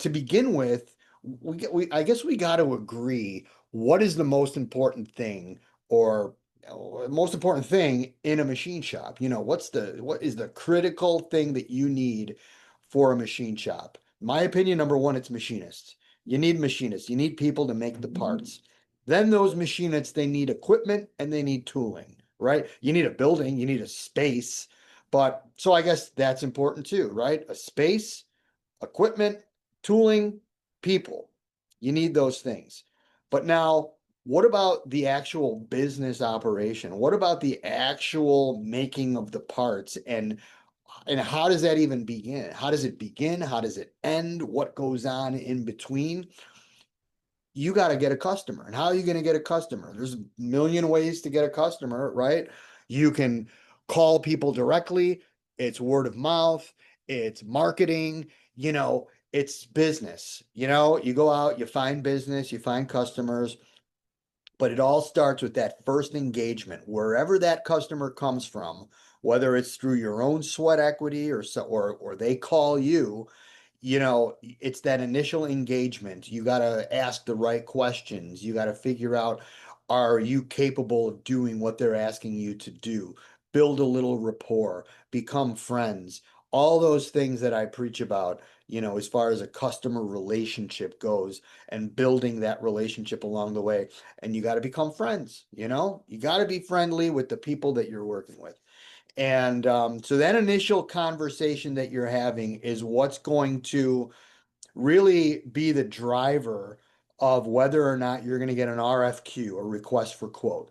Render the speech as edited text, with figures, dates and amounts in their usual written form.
to begin with, I guess we got to agree what is the most important thing or most important thing in a machine shop. What is the critical thing that you need for a machine shop? My opinion, number one, it's machinists. You need machinists. You need people to make the parts. Then those machinists, they need equipment and they need tooling, right? You need a building, you need a space. But so I guess that's important too, right? A space, equipment, tooling, people. You need those things. But now, what about the actual business operation? What about the actual making of the parts and how does that even begin? How does it begin? How does it end? What goes on in between? You got to get a customer. And how are you going to get a customer? There's a million ways to get a customer, right? You can call people directly, it's word of mouth, it's marketing, it's business. You go out, you find business, you find customers, but it all starts with that first engagement, wherever that customer comes from, whether it's through your own sweat equity or they call you, it's that initial engagement. You got to ask the right questions. You got to figure out, are you capable of doing what they're asking you to do? Build a little rapport, become friends. All those things that I preach about, as far as a customer relationship goes and building that relationship along the way. And you got to become friends, you got to be friendly with the people that you're working with. And so that initial conversation that you're having is what's going to really be the driver of whether or not you're going to get an RFQ, a request for quote.